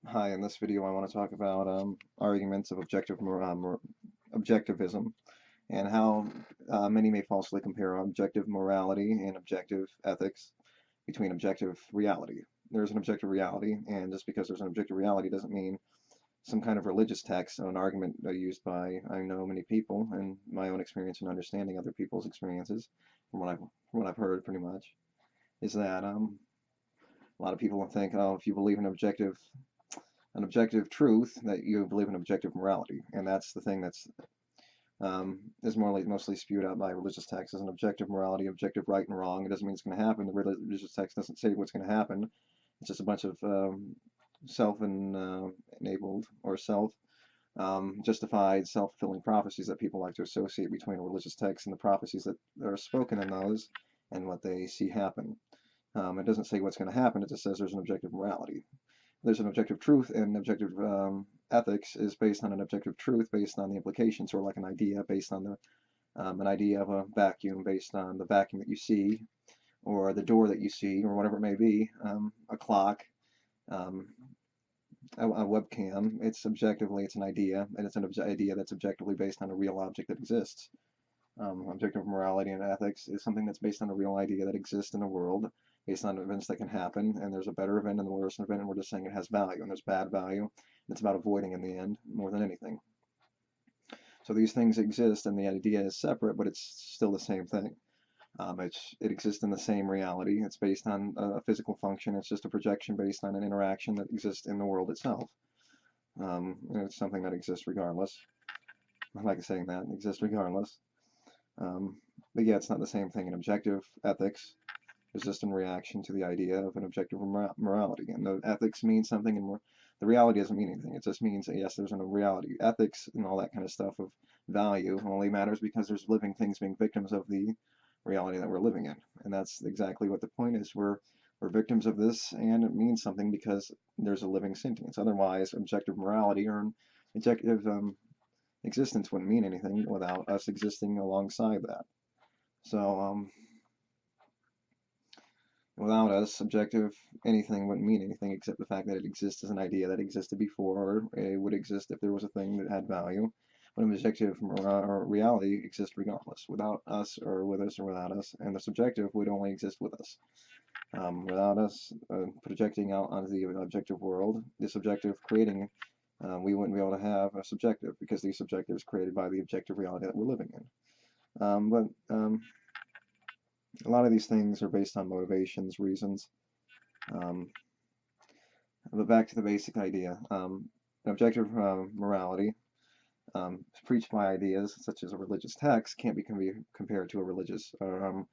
Hi, in this video I want to talk about arguments of objectivism and how many may falsely compare objective morality and objective ethics between objective reality. There's an objective reality, and just because there's an objective reality doesn't mean some kind of religious text or an argument used by I know many people and my own experience and understanding other people's experiences from what I've heard pretty much is that a lot of people think, oh, if you believe in an objective truth, that you believe in objective morality, and that's the thing is mostly spewed out by religious texts as an objective morality, objective right and wrong. It doesn't mean it's going to happen. The religious text doesn't say what's going to happen. It's just a bunch of self-enabled or self-justified, self-fulfilling prophecies that people like to associate between a religious text and the prophecies that are spoken in those and what they see happen. It doesn't say what's going to happen. It just says there's an objective morality. There's an objective truth, and objective ethics is based on an objective truth based on the implications, or like an idea based on an idea of a vacuum based on the vacuum that you see, or the door that you see, or whatever it may be, a clock, um, a webcam. It's an idea, and it's an idea that's objectively based on a real object that exists. Objective morality and ethics is something that's based on a real idea that exists in the world, based on events that can happen, and there's a better event and the worse event, and we're just saying it has value, and there's bad value, and it's about avoiding in the end more than anything. So these things exist, and the idea is separate, but it's still the same thing. It exists in the same reality. It's based on a physical function. It's just a projection based on an interaction that exists in the world itself. It's something that exists regardless. I like saying that, it exists regardless. Um, but yeah, it's not the same thing. In objective ethics is just in reaction to the idea of an objective morality. And the ethics means something, and the reality doesn't mean anything. It just means that, yes, there's a reality. Ethics and all that kind of stuff of value only matters because there's living things being victims of the reality that we're living in. And that's exactly what the point is. We're victims of this, and it means something because there's a living sentience. Otherwise, objective morality or objective existence wouldn't mean anything without us existing alongside that. So, without us, subjective anything wouldn't mean anything except the fact that it exists as an idea that existed before, or it would exist if there was a thing that had value. But an objective or reality exists regardless, without us or with us or without us, and the subjective would only exist with us. Without us projecting out onto the objective world, the subjective creating, we wouldn't be able to have a subjective because the subjective is created by the objective reality that we're living in. But a lot of these things are based on motivations, reasons. Um, but back to the basic idea. Objective morality, preached by ideas such as a religious text, can't be compared to a religious or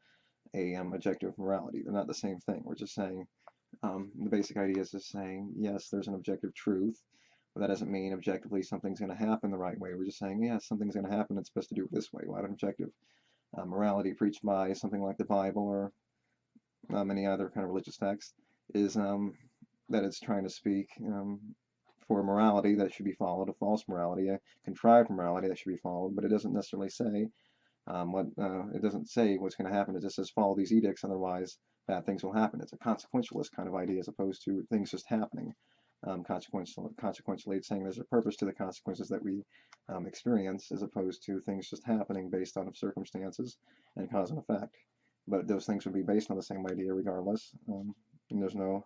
objective morality. They're not the same thing. We're just saying the basic idea is just saying, yes, there's an objective truth, but that doesn't mean objectively something's going to happen the right way. We're just saying, yes, something's going to happen. It's best to do it this way. Without an objective morality preached by something like the Bible or any other kind of religious text is that it's trying to speak for morality that should be followed, a false morality, a contrived morality that should be followed, but it doesn't necessarily say it doesn't say what's going to happen. It just says follow these edicts, otherwise bad things will happen. It's a consequentialist kind of idea as opposed to things just happening. Consequentially, it's saying there's a purpose to the consequences that we experience as opposed to things just happening based on circumstances and cause and effect. But those things would be based on the same idea regardless. And there's no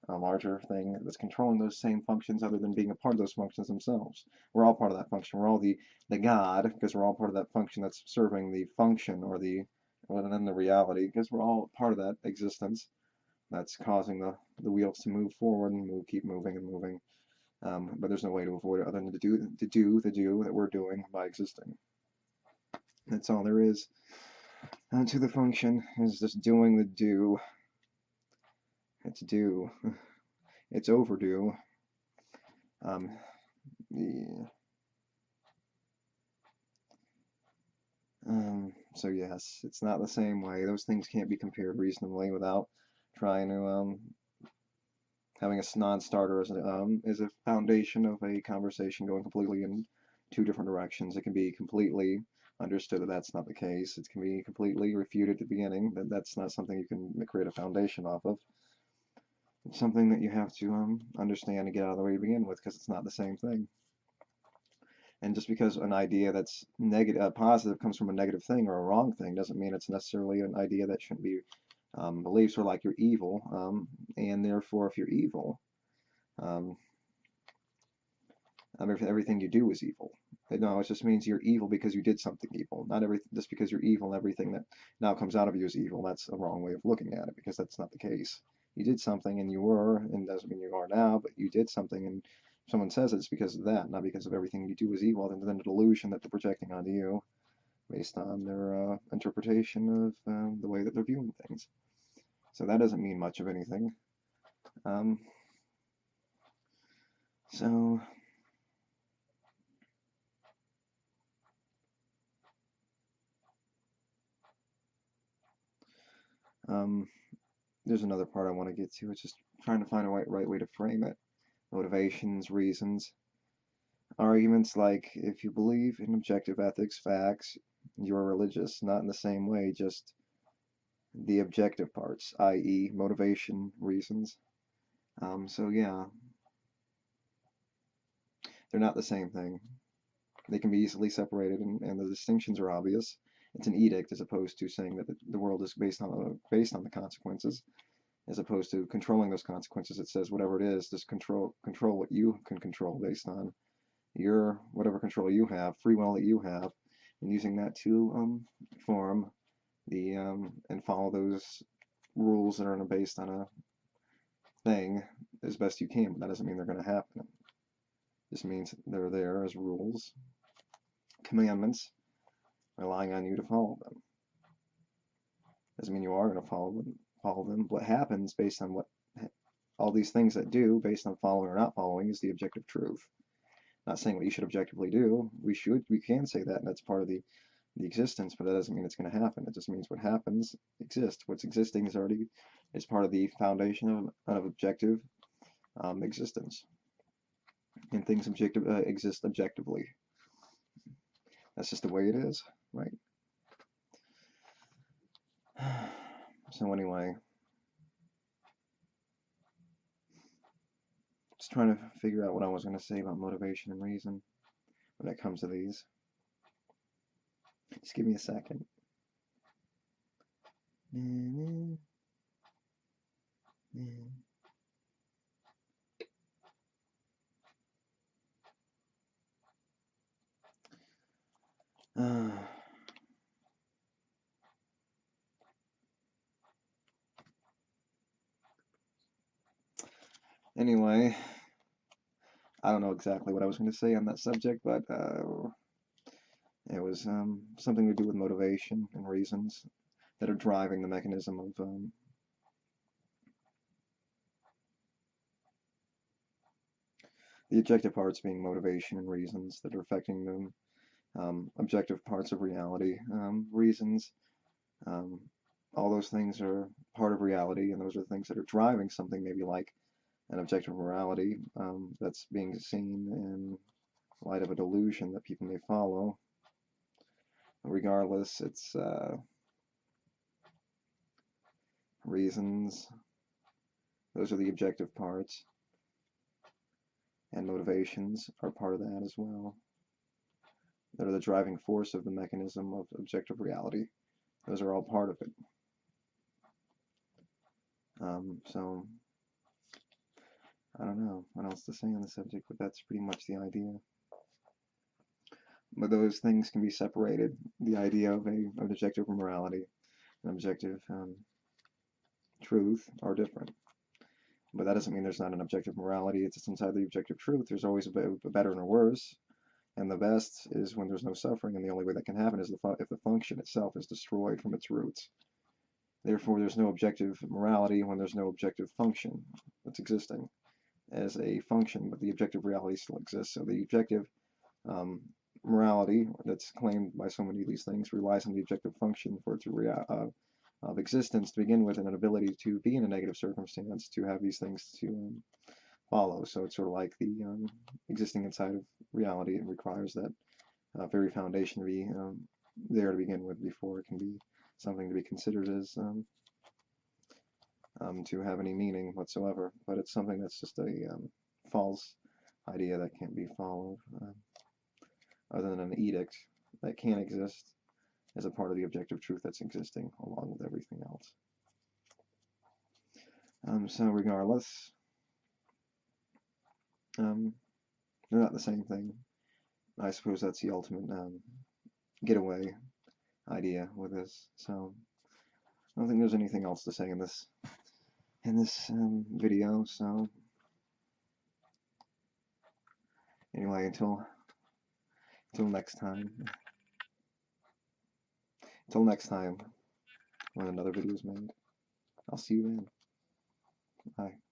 larger thing that's controlling those same functions other than being a part of those functions themselves. We're all part of that function. We're all the God because we're all part of that function that's serving the function or then the reality because we're all part of that existence that's causing the wheels to move forward and keep moving and moving. But there's no way to avoid it other than to do the do that we're doing by existing. That's all there is. To the function is just doing the do. It's due. It's overdue. The so yes, it's not the same way. Those things can't be compared reasonably without trying to having a non-starter as a foundation of a conversation going completely in two different directions. It can be completely understood that that's not the case. It can be completely refuted at the beginning that that's not something you can create a foundation off of. It's something that you have to understand and get out of the way to begin with, because it's not the same thing. And just because an idea that's negative, positive comes from a negative thing or a wrong thing, doesn't mean it's necessarily an idea that shouldn't be beliefs. Are like you're evil, and therefore, if you're evil, um, everything you do is evil. No, it just means you're evil because you did something evil. Not everything just because you're evil, everything that now comes out of you is evil. That's a wrong way of looking at it, because that's not the case. You did something and you were, and doesn't mean you are now, but you did something, and someone says it's because of that, not because of everything you do is evil, and then a delusion that they're projecting onto you based on their interpretation of the way that they're viewing things. So that doesn't mean much of anything. Um, so um, there's another part I want to get to. It's just trying to find a right way to frame it. Motivations, reasons, arguments like if you believe in objective ethics, facts, you're religious, not in the same way, just the objective parts, i.e., motivation, reasons. So yeah, they're not the same thing. They can be easily separated, and the distinctions are obvious. It's an edict as opposed to saying that the world is based on the consequences, as opposed to controlling those consequences. It says whatever it is, just control what you can control based on your whatever control you have, free will that you have, and using that to form the and follow those rules that are based on a thing as best you can. But that doesn't mean they're going to happen. It just means they're there as rules, commandments, relying on you to follow them. Doesn't mean you are going to follow them. What happens based on what all these things that do, based on following or not following, is the objective truth. Not saying what you should objectively do. We can say that, and that's part of the existence, but that doesn't mean it's going to happen. It just means what happens exists. What's existing is part of the foundation of objective existence, and things exist objectively. That's just the way it is, right? So anyway, just trying to figure out what I was going to say about motivation and reason when it comes to these. Just give me a second. Anyway, I don't know exactly what I was going to say on that subject, but it was something to do with motivation and reasons that are driving the mechanism of the objective parts being motivation and reasons that are affecting the objective parts of reality. Reasons, um, all those things are part of reality, and those are things that are driving something maybe like an objective morality that's being seen in light of a delusion that people may follow. Regardless, it's reasons, those are the objective parts, and motivations are part of that as well. That are the driving force of the mechanism of objective reality. Those are all part of it. So, I don't know what else to say on the subject, but that's pretty much the idea. But those things can be separated. The idea of an objective morality and objective truth are different. But that doesn't mean there's not an objective morality. It's just inside the objective truth. There's always a better and a worse. And the best is when there's no suffering, and the only way that can happen is if the function itself is destroyed from its roots. Therefore, there's no objective morality when there's no objective function that's existing as a function, but the objective reality still exists. So the objective morality that's claimed by so many of these things relies on the objective function for its of existence to begin with, and an ability to be in a negative circumstance to have these things to follow. So it's sort of like the existing inside of reality. It requires that very foundation to be there to begin with before it can be something to be considered as to have any meaning whatsoever, but it's something that's just a false idea that can't be followed, other than an edict that can exist as a part of the objective truth that's existing along with everything else. So regardless, they're not the same thing. I suppose that's the ultimate getaway idea with this. So I don't think there's anything else to say in this video. So anyway, until next time. Until next time, when another video is made. I'll see you then. Bye.